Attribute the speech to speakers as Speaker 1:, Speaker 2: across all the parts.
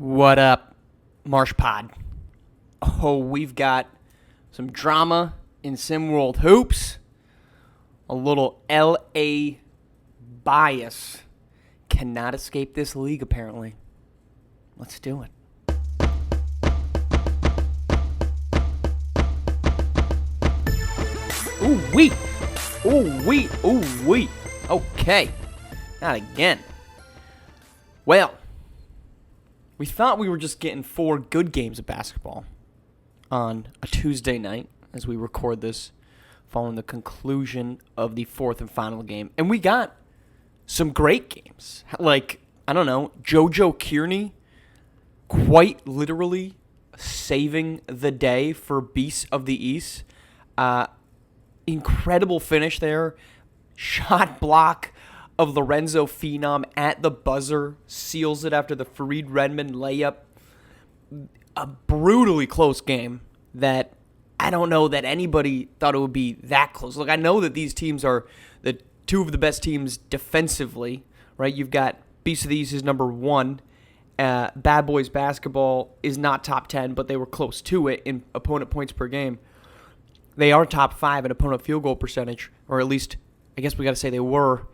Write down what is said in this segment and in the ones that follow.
Speaker 1: What up, Marsh Pod? Oh, we've got some drama in SimWorld Hoops. A little LA bias cannot escape this league, apparently. Let's do it. Ooh-wee. Ooh-wee. Ooh-wee. Okay. Not again. Well, we thought we were just getting 4 good games of basketball on a Tuesday night as we record this following the conclusion of the 4th and final game. And we got some great games. Like, I don't know, JoJo Kearney quite literally saving the day for Beasts of the East. Incredible finish there. Shot block of Lorenzo Phenom at the buzzer. Seals it after the Fareed Redmond layup. A brutally close game that I don't know that anybody thought it would be that close. Look, I know that these teams are the two of the best teams defensively, right? You've got Beasts of the East is number 1. Bad Boys Basketball is not top 10, but they were close to it in opponent points per game. They are top 5 in opponent field goal percentage, or at least I guess we got to say they were.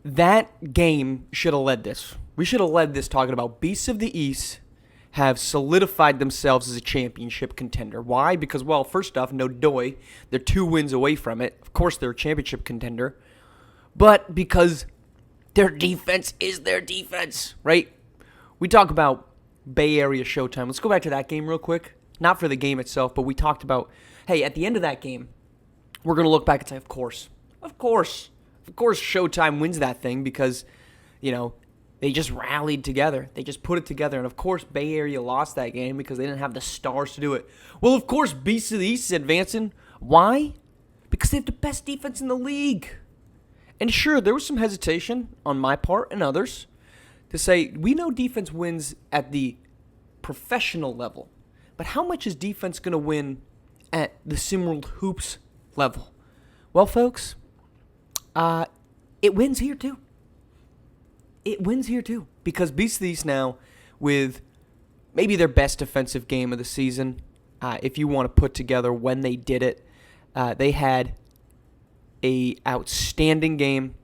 Speaker 1: That game should have led this. We should have led this talking about Beasts of the East have solidified themselves as a championship contender. Why? Because, well, first off, no doy. They're 2 wins away from it. Of course, they're a championship contender. But because their defense is their defense, right? We talk about Bay Area Showtime. Let's go back to that game real quick. Not for the game itself, but we talked about, hey, at the end of that game, we're going to look back and say, of course, Showtime wins that thing because, you know, they just rallied together. They just put it together. And, of course, Bay Area lost that game because they didn't have the stars to do it. Well, of course, Beasts of the East is advancing. Why? Because they have the best defense in the league. And, sure, there was some hesitation on my part and others to say, we know defense wins at the professional level. But how much is defense going to win at the SimWorld Hoops level? Well, folks, it wins here too. It wins here too. Because Beasts of the East now, with maybe their best defensive game of the season, if you want to put together when they did it, they had a outstanding game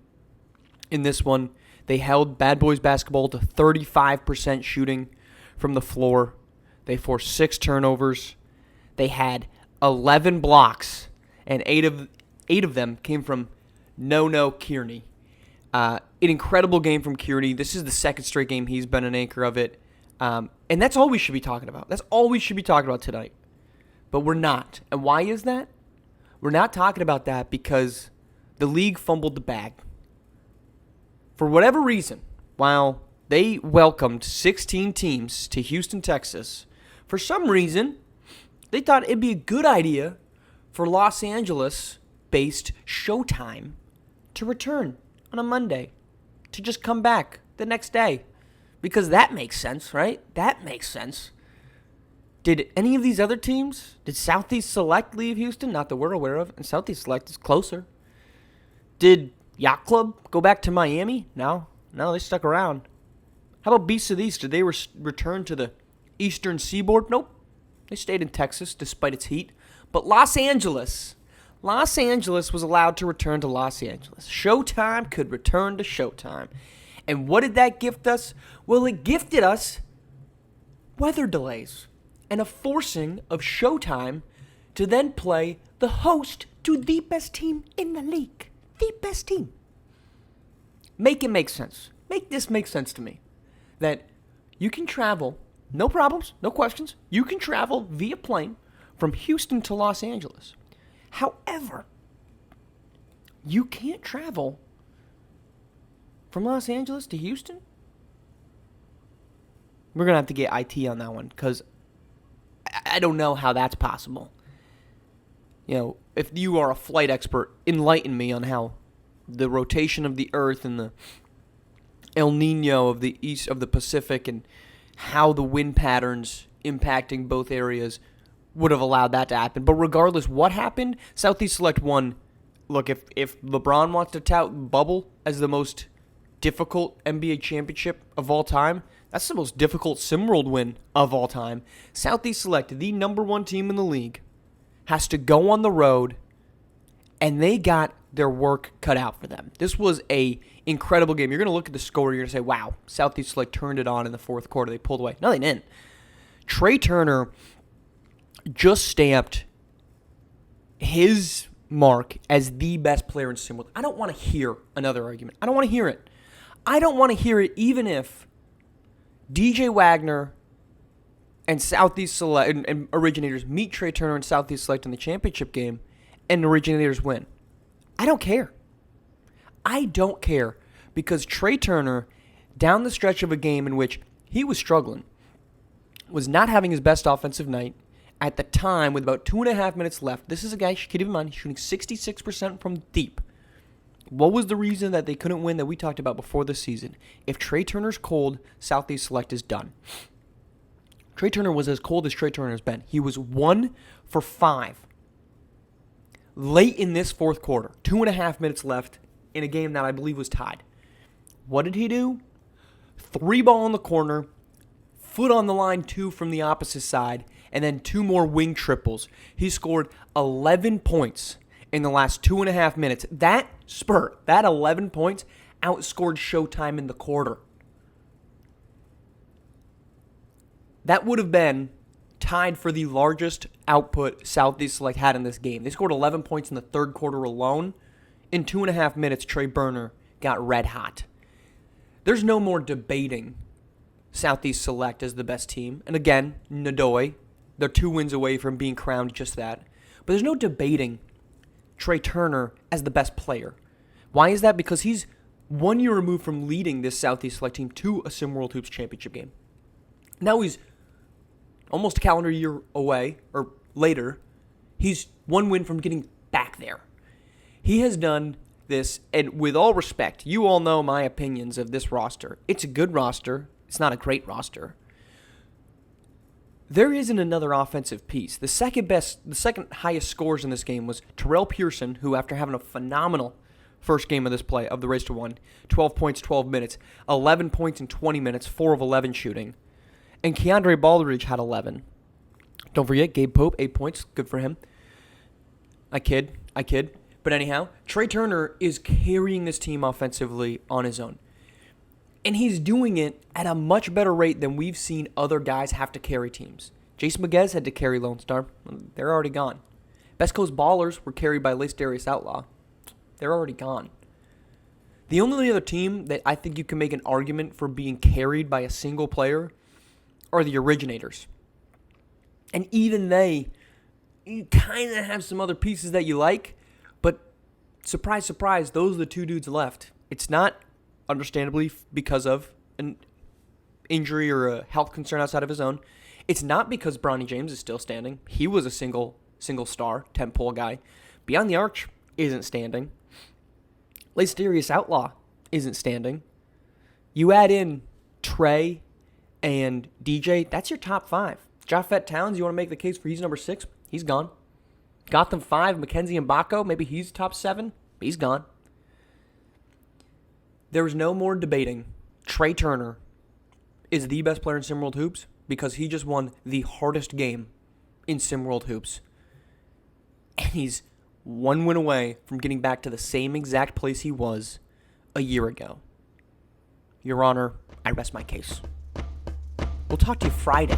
Speaker 1: in this one. They held Bad Boys Basketball to 35% shooting from the floor. They forced 6 turnovers. They had 11 blocks, and 8 of them came from No Kearney. An incredible game from Kearney. This is the 2nd straight game he's been an anchor of it. And that's all we should be talking about. That's all we should be talking about tonight. But we're not. And why is that? We're not talking about that because the league fumbled the bag. For whatever reason, while they welcomed 16 teams to Houston, Texas, for some reason, they thought it'd be a good idea for Los Angeles-based Showtime to return on a Monday, to just come back the next day. Because that makes sense, right? That makes sense. Did any of these other teams, did Southeast Select leave Houston? Not that we're aware of, and Southeast Select is closer. Did Yacht Club go back to Miami? No, they stuck around. How about Beasts of the East? Did they return to the Eastern Seaboard? Nope. They stayed in Texas despite its heat. But Los Angeles was allowed to return to Los Angeles. Showtime could return to Showtime. And what did that gift us? Well, it gifted us weather delays and a forcing of Showtime to then play the host to the best team in the league. The best team. Make it make sense. Make this make sense to me. That you can travel, no problems, no questions. You can travel via plane from Houston to Los Angeles. However, you can't travel from Los Angeles to Houston. We're going to have to get IT on that one because I don't know how that's possible. You know, if you are a flight expert, enlighten me on how the rotation of the Earth and the El Nino of the east of the Pacific and how the wind patterns impacting both areas would have allowed that to happen. But regardless what happened, Southeast Select won. Look, if LeBron wants to tout bubble as the most difficult NBA championship of all time, That's the most difficult SimWorld win of all time. Southeast Select, the number one team in the league, has to go on the road, and they got their work cut out for them. This was a incredible game. You're going to look at the score, you're going to say, wow, Southeast Select turned it on in the fourth quarter. They pulled away. No, they didn't. Trey Turner just stamped his mark as the best player in SimWorld. I don't want to hear another argument. I don't want to hear it. I don't want to hear it even if DJ Wagner and Southeast Select and Originators meet Trey Turner and Southeast Select in the championship game and Originators win. I don't care. I don't care because Trey Turner, down the stretch of a game in which he was struggling, was not having his best offensive night at the time with about 2.5 minutes left. This is a guy, keep in mind, shooting 66% from deep. What was the reason that they couldn't win that we talked about before the season? If Trey Turner's cold, Southeast Select is done. Trey Turner was as cold as Trey Turner has been. He was 1 for 5. Late in this fourth quarter, 2.5 minutes left in a game that I believe was tied. What did he do? 3 ball in the corner, foot on the line, 2 from the opposite side, and then 2 more wing triples. He scored 11 points in the last 2.5 minutes. That spurt, that 11 points, outscored Showtime in the quarter. That would have been tied for the largest output Southeast Select had in this game. They scored 11 points in the third quarter alone. In 2.5 minutes, Trey Burner got red hot. There's no more debating Southeast Select as the best team. And again, Nadoy, they're 2 wins away from being crowned just that. But there's no debating Trey Turner as the best player. Why is that? Because he's 1 year removed from leading this Southeast Select team to a SimWorld Hoops championship game. Now he's almost a calendar year away, or later. He's 1 win from getting back there. He has done this, and with all respect, you all know my opinions of this roster. It's a good roster. It's not a great roster. There isn't another offensive piece. The second highest scores in this game was Terrell Pearson, who after having a phenomenal first game of this play of the race to 1, 12 points, 12 minutes, 11 points in 20 minutes, 4 of 11 shooting. And Keandre Baldridge had 11. Don't forget, Gabe Pope, 8 points. Good for him. I kid. But anyhow, Trey Turner is carrying this team offensively on his own. And he's doing it at a much better rate than we've seen other guys have to carry teams. Jason Maguez had to carry Lone Star. They're already gone. Best Coast Ballers were carried by Lace Darius Outlaw. They're already gone. The only other team that I think you can make an argument for being carried by a single player are the Originators. And even they, you kind of have some other pieces that you like, but surprise, surprise, those are the 2 dudes left. It's not, understandably, because of an injury or a health concern outside of his own. It's not because Bronny James is still standing. He was a single star, 10-pole guy. Beyond the Arch isn't standing. Lace Darius Outlaw isn't standing. You add in Trey and DJ, that's your top 5. Japheth Towns, you want to make the case for he's number 6? He's gone. Gotham 5, Mackenzie Mbako, maybe he's top 7? He's gone. There was no more debating. Trey Turner is the best player in SimWorld Hoops because he just won the hardest game in SimWorld Hoops. And he's 1 win away from getting back to the same exact place he was a year ago. Your Honor, I rest my case. We'll talk to you Friday.